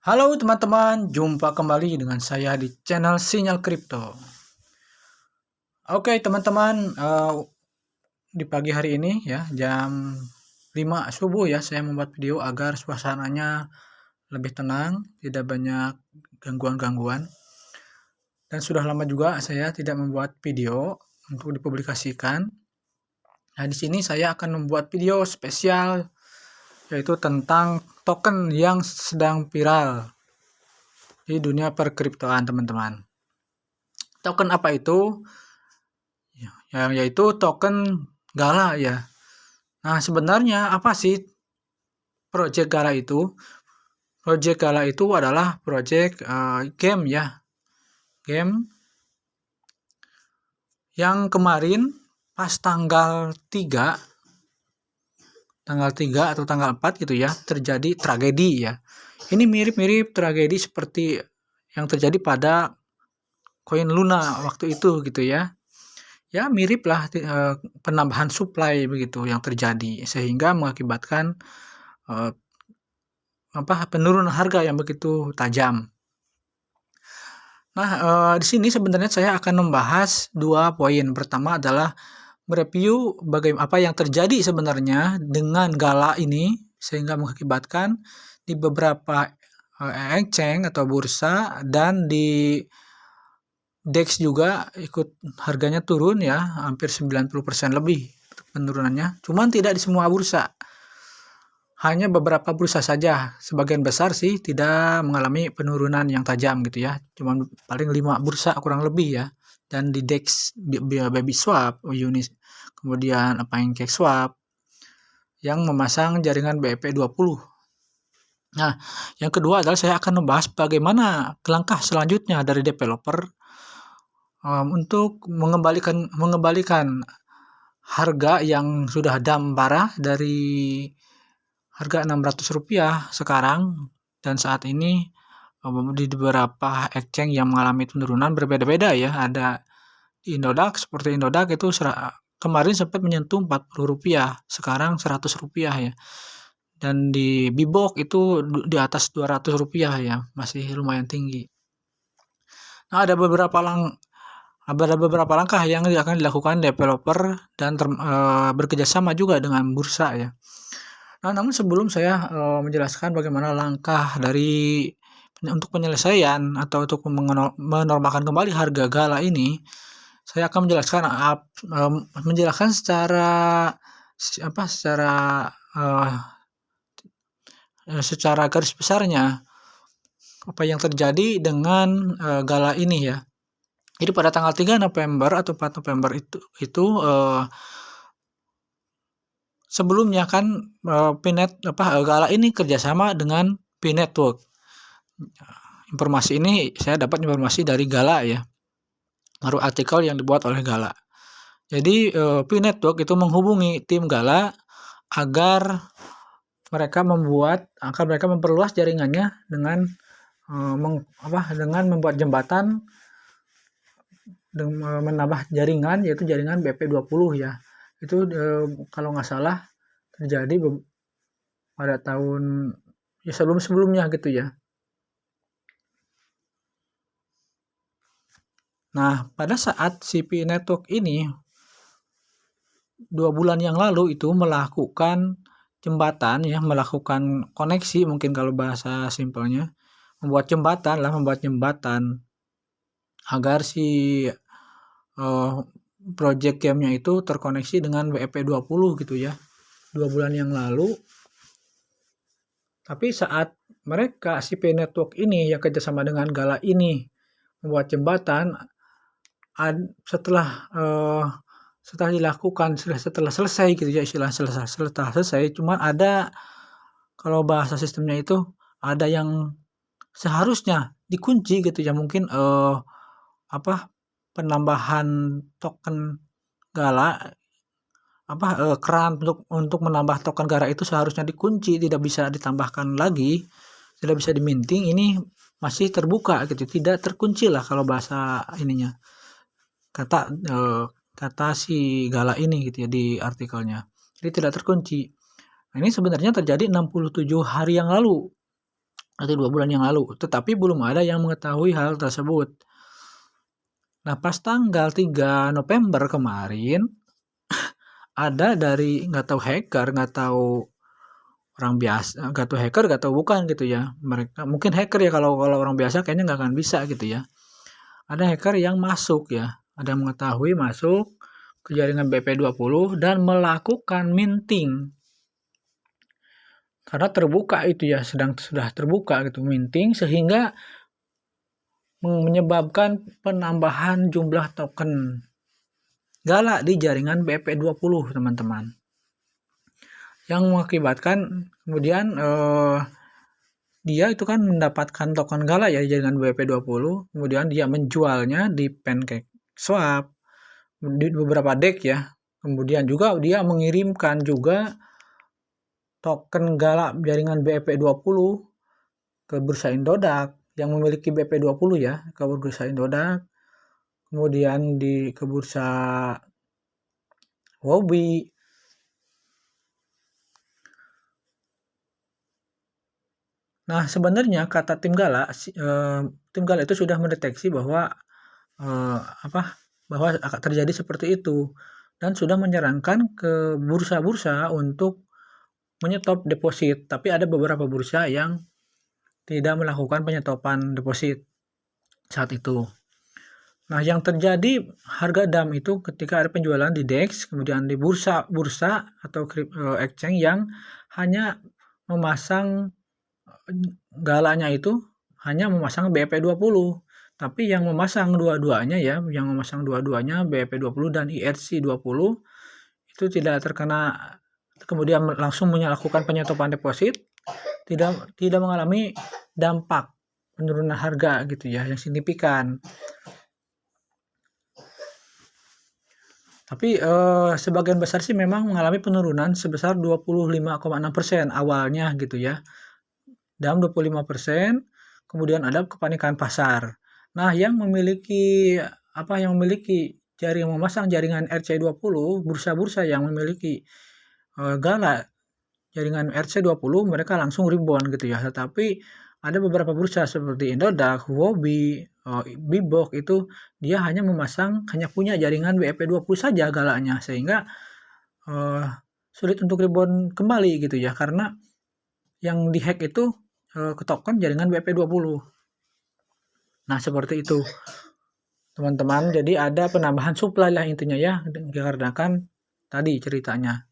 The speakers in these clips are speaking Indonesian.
Halo teman-teman, jumpa kembali dengan saya di channel Sinyal Kripto. Oke teman-teman, di pagi hari ini ya jam 5 subuh ya saya membuat video agar suasananya lebih tenang, tidak banyak gangguan-gangguan. Dan sudah lama juga saya tidak membuat video untuk dipublikasikan. Nah, di sini saya akan membuat video spesial yaitu tentang token yang sedang viral di dunia perkriptoan, teman-teman. Token apa itu? Yaitu token Gala ya. Nah, sebenarnya apa sih project Gala itu? Project Gala itu adalah project game ya. Game yang kemarin pas tanggal 3 atau tanggal 4 gitu ya, terjadi tragedi ya. Ini mirip-mirip tragedi seperti yang terjadi pada koin Luna waktu itu gitu ya. Ya mirip lah penambahan supply begitu yang terjadi sehingga mengakibatkan penurunan harga yang begitu tajam. Nah, di sini sebenarnya saya akan membahas dua poin. Pertama adalah mereview bagaimana apa yang terjadi sebenarnya dengan Gala ini sehingga mengakibatkan di beberapa exchange atau bursa dan di DEX juga ikut harganya turun ya, hampir 90% lebih penurunannya. Cuman tidak di semua bursa. Hanya beberapa bursa saja. Sebagian besar sih tidak mengalami penurunan yang tajam gitu ya. Cuman paling 5 bursa kurang lebih ya. Dan di DEX Babyswap, Unis, kemudian PancakeSwap yang memasang jaringan BEP20. Nah, yang kedua adalah saya akan membahas bagaimana langkah selanjutnya dari developer untuk mengembalikan harga yang sudah down parah dari harga Rp600 sekarang dan saat ini di beberapa exchange yang mengalami penurunan berbeda-beda ya. Ada di Indodax, seperti Indodax itu kemarin sempat menyentuh Rp40, sekarang Rp100 ya. Dan di Bibok itu di atas Rp200 ya, masih lumayan tinggi. Nah, ada beberapa langkah yang akan dilakukan developer dan bekerjasama juga dengan bursa ya. Nah, namun sebelum saya menjelaskan bagaimana langkah untuk penyelesaian atau untuk menormalkan kembali harga Gala ini, saya akan menjelaskan secara garis besarnya apa yang terjadi dengan Gala ini ya. Jadi pada tanggal 3 November atau 4 November itu sebelumnya kan Gala ini kerjasama dengan P-Network. Saya dapat informasi dari Gala ya. Baru artikel yang dibuat oleh Gala. Jadi P-Network itu menghubungi tim Gala agar mereka memperluas jaringannya dengan membuat jembatan menambah jaringan, yaitu jaringan BP20 ya. Itu kalau nggak salah terjadi pada tahun ya sebelumnya gitu ya. Nah, pada saat CP Network ini 2 bulan yang lalu itu melakukan jembatan ya, melakukan koneksi mungkin kalau bahasa simpelnya, membuat jembatan agar si project game-nya itu terkoneksi dengan BEP20 gitu ya. 2 bulan yang lalu. Tapi saat mereka CP Network ini yang kerjasama dengan Gala ini membuat jembatan, setelah selesai gitu ya, setelah selesai, cuma ada, kalau bahasa sistemnya itu ada yang seharusnya dikunci gitu ya, mungkin penambahan token Gala keran untuk menambah token Gala itu seharusnya dikunci, tidak bisa ditambahkan lagi, tidak bisa diminting. Ini masih terbuka gitu, tidak terkunci lah kalau bahasa ininya, kata si Gala ini gitu ya di artikelnya. Jadi tidak terkunci. Nah, ini sebenarnya terjadi 67 hari yang lalu. atau 2 bulan yang lalu, tetapi belum ada yang mengetahui hal tersebut. Nah, pas tanggal 3 November kemarin, ada dari nggak tahu hacker, nggak tahu orang biasa, nggak tahu hacker, nggak tahu bukan gitu ya. Mereka mungkin hacker ya, kalau orang biasa kayaknya nggak akan bisa gitu ya. Ada hacker yang masuk ya, ada yang mengetahui masuk ke jaringan BP20 dan melakukan minting. Karena terbuka itu ya, sudah terbuka gitu minting, sehingga menyebabkan penambahan jumlah token Gala di jaringan BP20, teman-teman. Yang mengakibatkan kemudian dia itu kan mendapatkan token Gala ya di jaringan BP20, kemudian dia menjualnya di PancakeSwap, di beberapa DEX ya. Kemudian juga dia mengirimkan juga token Gala jaringan BP20 ke Bursa Indodax yang memiliki BP20 ya, ke Bursa Indodax, kemudian ke Bursa Huobi. Nah, sebenarnya kata tim Gala itu sudah mendeteksi bahwa bahwa akan terjadi seperti itu, dan sudah menyarankan ke bursa-bursa untuk menyetop deposit. Tapi ada beberapa bursa yang tidak melakukan penyetopan deposit saat itu. Nah, yang terjadi harga DAM itu ketika ada penjualan di DEX, kemudian di bursa-bursa atau exchange yang hanya memasang galanya itu hanya memasang BP20. Tapi yang memasang dua-duanya ya, BP20 dan ERC20 itu tidak terkena, kemudian langsung melakukan penyetopan deposit, tidak mengalami dampak penurunan harga gitu ya yang signifikan. Tapi sebagian besar sih memang mengalami penurunan sebesar 25,6% awalnya gitu ya. Dalam 25%, kemudian ada kepanikan pasar. Nah, yang memiliki memasang jaringan RC20, bursa-bursa yang memiliki Gala jaringan RC20, mereka langsung rebound gitu ya. Tetapi ada beberapa bursa seperti Indodax, Huobi, Bibok itu dia hanya punya jaringan BP20 saja galanya, sehingga sulit untuk rebound kembali gitu ya, karena yang dihack itu token jaringan BP20. Nah, seperti itu teman-teman. Jadi ada penambahan supply lah intinya ya, dikarenakan tadi ceritanya.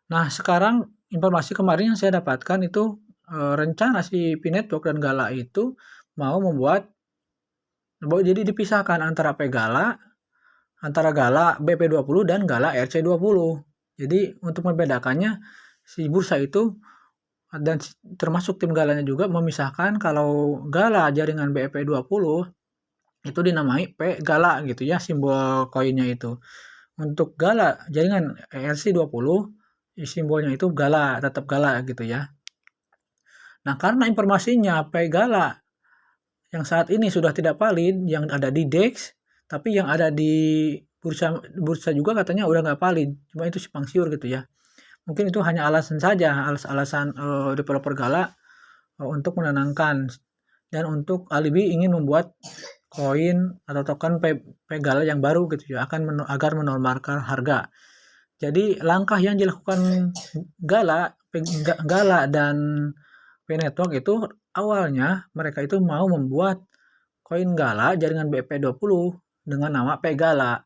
Nah, sekarang informasi kemarin yang saya dapatkan itu rencana si P-Network dan Gala itu mau membuat, jadi dipisahkan antara antara Gala BP20 dan Gala RC20. Jadi untuk membedakannya, si bursa itu dan termasuk tim Galanya juga memisahkan kalau Gala jaringan BP20 itu dinamai P Gala gitu ya, simbol koinnya itu. Untuk Gala jaringan RC20 simbolnya itu Gala, tetap Gala gitu ya. Nah, karena informasinya P Gala yang saat ini sudah tidak valid, yang ada di DEX, tapi yang ada di bursa juga katanya udah nggak valid, cuma itu simpang siur gitu ya. Mungkin itu hanya alasan saja, alasan developer Gala untuk menenangkan dan untuk alibi ingin membuat koin atau token P Gala yang baru gitu ya, agar menormalkan harga. Jadi langkah yang dilakukan Gala dan P-Network itu awalnya mereka itu mau membuat koin Gala jaringan BP20 dengan nama P Gala.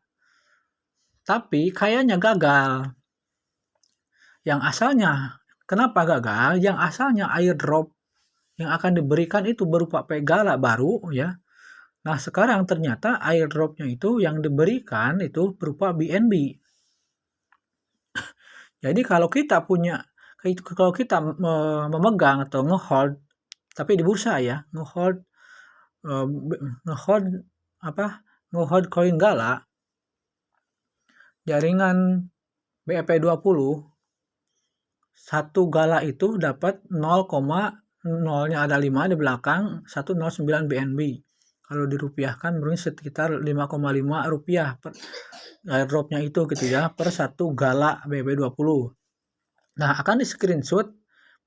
Tapi kayaknya gagal. Yang asalnya, kenapa gagal? Yang asalnya airdrop yang akan diberikan itu berupa P Gala baru ya. Nah, sekarang ternyata airdropnya itu yang diberikan itu berupa BNB. Jadi kalau kita memegang atau ngehold, tapi di bursa ya, ngehold koin Gala jaringan BP20, satu Gala itu dapat 0,0-nya ada 5 di belakang, 109 BNB. Kalau dirupiahkan berarti sekitar 5,5 rupiah per airdropnya itu gitu ya, per satu Gala BP20. Nah, akan di screenshot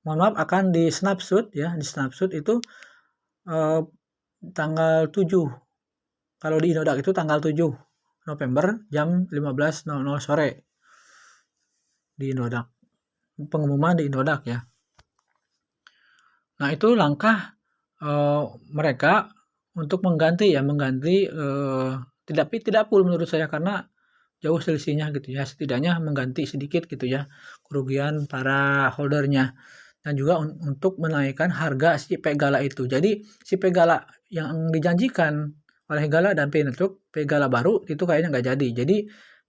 mohon maaf, akan di snapshot ya, di snapshot itu tanggal 7. Kalau di Indodax itu tanggal 7 November jam 15.00 sore di Indodax. Pengumuman di Indodax ya. Nah, itu langkah mereka untuk mengganti tidak full menurut saya, karena jauh selisihnya gitu ya. Setidaknya mengganti sedikit gitu ya kerugian para holdernya, dan juga untuk menaikkan harga si Pegala itu. Jadi si Pegala yang dijanjikan oleh Gala dan P-Network, Pegala baru itu kayaknya nggak jadi. Jadi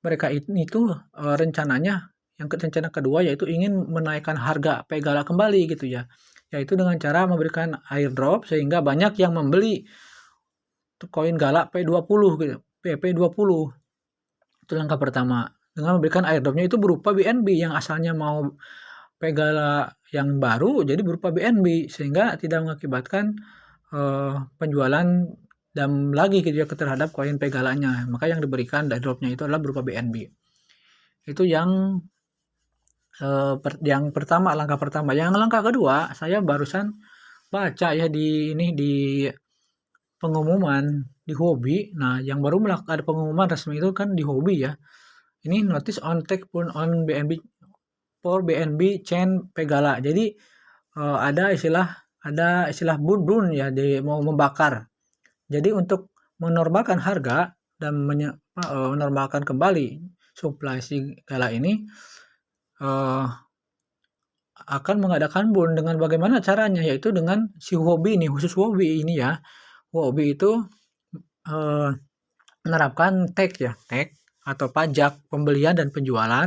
mereka itu rencananya rencana kedua yaitu ingin menaikkan harga Pegala kembali gitu ya, yaitu dengan cara memberikan airdrop sehingga banyak yang membeli koin Gala P20 gitu, PP20. Itu langkah pertama, dengan memberikan airdropnya itu berupa BNB yang asalnya mau Pegala yang baru jadi berupa BNB, sehingga tidak mengakibatkan penjualan dan lagi gitu ya terhadap koin Pegalanya. Maka yang diberikan airdropnya itu adalah berupa BNB. Itu yang pertama, langkah pertama. Yang langkah kedua, saya barusan baca ya di pengumuman di Huobi. Nah, yang baru ada pengumuman resmi itu kan di Huobi ya. Ini notice on take on BNB for BNB chain Pegala. Jadi ada istilah bun ya, mau membakar. Jadi untuk menormalkan harga dan menormalkan kembali supply si Gala ini, akan mengadakan bun. Dengan bagaimana caranya, yaitu dengan si Huobi ini, khusus Huobi ini ya. Huobi itu menerapkan tag atau pajak pembelian dan penjualan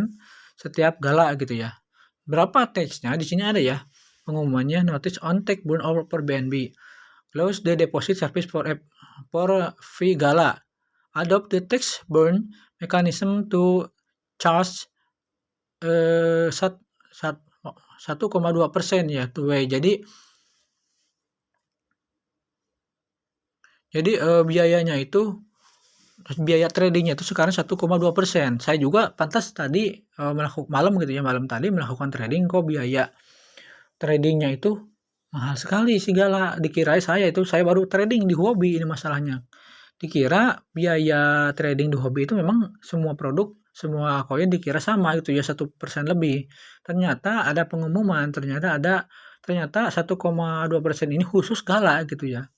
setiap Gala gitu ya. Berapa tax-nya? Di sini ada ya pengumumannya, notice on tag burn over per BNB. Close the deposit service for fee Gala. Adopt the tax burn mechanism to charge 1,2% ya two way. Jadi biayanya itu, biaya tradingnya itu sekarang 1,2%. Saya juga pantas tadi malam tadi melakukan trading, kok biaya tradingnya itu mahal sekali sih Gala. Dikira saya baru trading di Huobi, ini masalahnya. Dikira biaya trading di Huobi itu memang semua produk, semua koin dikira sama gitu ya, 1% lebih. Ternyata ada pengumuman, ternyata 1,2% ini khusus Gala gitu ya.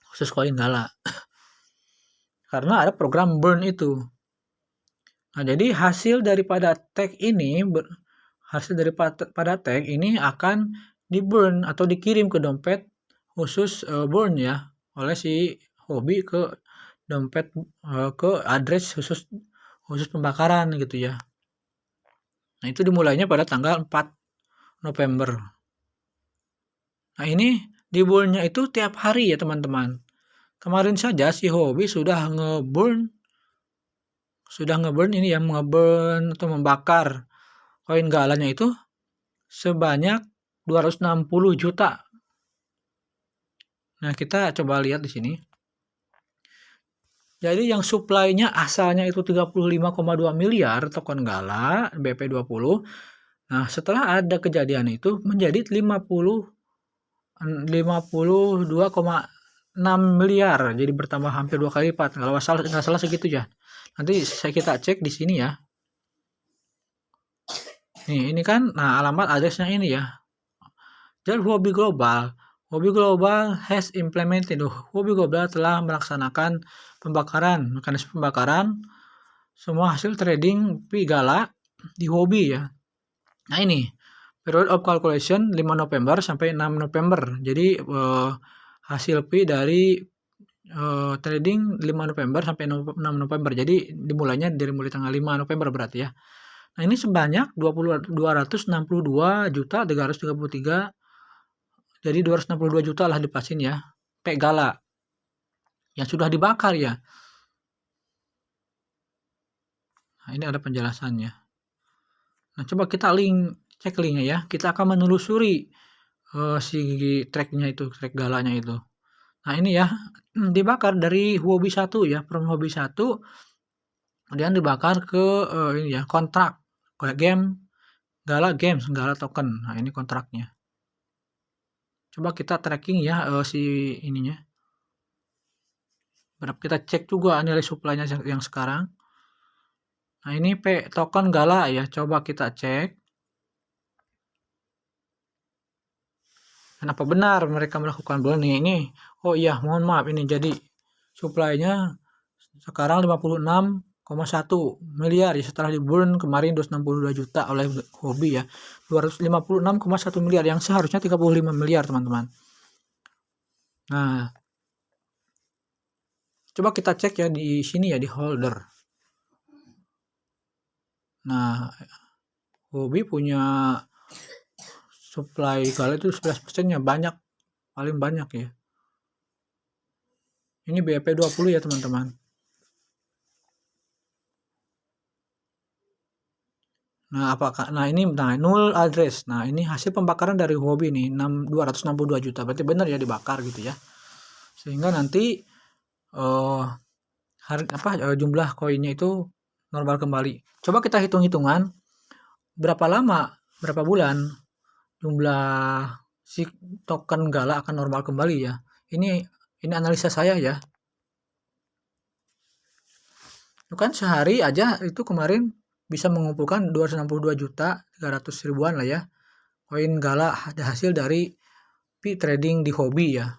Khusus koin Gala. Karena ada program burn itu. Nah, jadi hasil daripada tag ini akan di burn atau dikirim ke dompet khusus burn ya, oleh si Huobi ke dompet ke address khusus pembakaran gitu ya. Nah, itu dimulainya pada tanggal 4 November. Nah, ini di burn-nya itu tiap hari ya teman-teman. Kemarin saja si Huobi sudah ngeburn ini ya, ngeburn atau membakar koin Galanya itu sebanyak 260 juta. Nah, kita coba lihat di sini. Jadi yang supply-nya asalnya itu 35,2 miliar token Gala BP20. Nah, setelah ada kejadian itu menjadi 52,6 miliar. Jadi bertambah hampir 2 kali lipat. Kalau nggak salah segitu ya. Nanti kita cek di sini ya. Nih, ini kan alamat address-nya ini ya. Jadi Huobi Global has implemented. Huobi Global telah melaksanakan mekanisme pembakaran semua hasil trading Pi Gala di Huobi ya. Nah, ini period of calculation 5 November sampai 6 November. Jadi hasil Pi dari trading 5 November sampai 6 November. Jadi dimulai tanggal 5 November berarti ya. Nah, ini sebanyak 262.333. Jadi 262 juta lah dipasin ya, Pegala yang sudah dibakar ya. Nah, ini ada penjelasannya. Nah, coba kita cek linknya ya. Kita akan menelusuri si tracknya itu, track Galanya itu. Nah, ini ya, dibakar dari Huobi 1 ya, from Huobi 1, kemudian dibakar ke ini ya, kontrak game Gala Games, Gala token. Nah, ini kontraknya. Coba kita tracking ya si ininya. Berapa kita cek juga nilai supply-nya yang sekarang. Nah, ini token Gala ya. Coba kita cek. Kenapa benar mereka melakukan bulan ini? Oh iya, mohon maaf ini jadi supply-nya sekarang 56,1 miliar ya, setelah di bulan kemarin 262 juta oleh hobi ya. 256,1 miliar yang seharusnya 35 miliar, teman-teman. Nah, coba kita cek ya di sini ya, di holder. Nah, hobi punya supply Gala itu 11%-nya banyak, paling banyak ya. Ini BEP 20 ya, teman-teman. Nah, ini null address. Nah, ini hasil pembakaran dari hobi nih, 262 juta. Berarti benar ya dibakar gitu ya. Sehingga nanti jumlah koinnya itu normal kembali. Coba kita hitung-hitungan berapa lama, berapa bulan jumlah si token Gala akan normal kembali ya. Ini analisa saya ya. Itu kan sehari aja itu kemarin bisa mengumpulkan 262 juta 300 ribuan lah ya. Koin Gala ada hasil dari trading di hobi ya.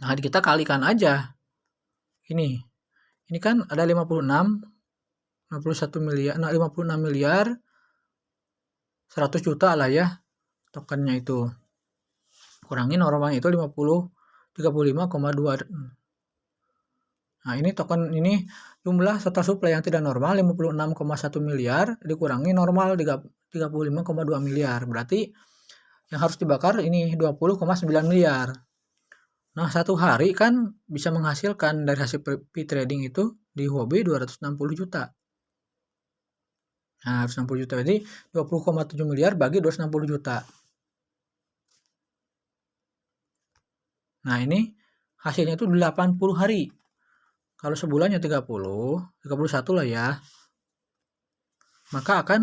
Nah, kita kalikan aja. Ini kan ada 51 miliar, 56 miliar 100 juta lah ya tokennya itu. Kurangi normalnya itu 35,2. Nah, ini token ini jumlah total supply yang tidak normal 56,1 miliar dikurangi normal 35,2 miliar. Berarti yang harus dibakar ini 20,9 miliar. Nah, satu hari kan bisa menghasilkan dari hasil trading itu di hobi 260 juta. Nah, 260 juta jadi 20,7 miliar bagi 260 juta. Nah, ini hasilnya itu 80 hari. Kalau sebulannya 31 lah ya. Maka akan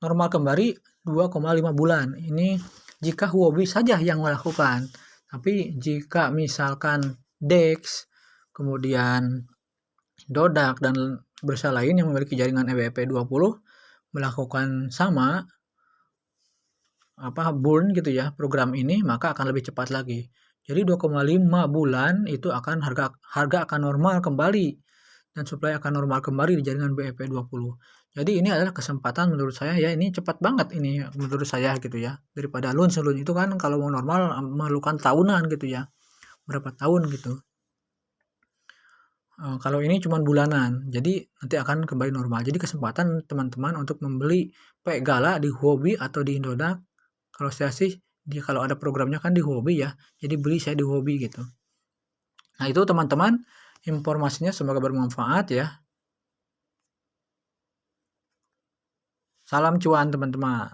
normal kembali 2,5 bulan. Ini jika hobi saja yang melakukan. Tapi jika misalkan DEX, kemudian Dodak dan bursa lain yang memiliki jaringan EWP 20 melakukan sama burn gitu ya program ini, maka akan lebih cepat lagi. Jadi 2,5 bulan itu akan harga akan normal kembali dan supply akan normal kembali di jaringan BEP 20. Jadi ini adalah kesempatan menurut saya ya, ini cepat banget ini menurut saya gitu ya. Daripada loan itu kan kalau mau normal memerlukan tahunan gitu ya. Berapa tahun gitu. Kalau ini cuma bulanan, jadi nanti akan kembali normal. Jadi kesempatan teman-teman untuk membeli Gala di Hobi atau di Indodax. Kalau saya sih, kalau ada programnya kan di Hobi ya, jadi beli saya di Hobi gitu. Nah, itu teman-teman informasinya, semoga bermanfaat ya. Salam cuan teman-teman.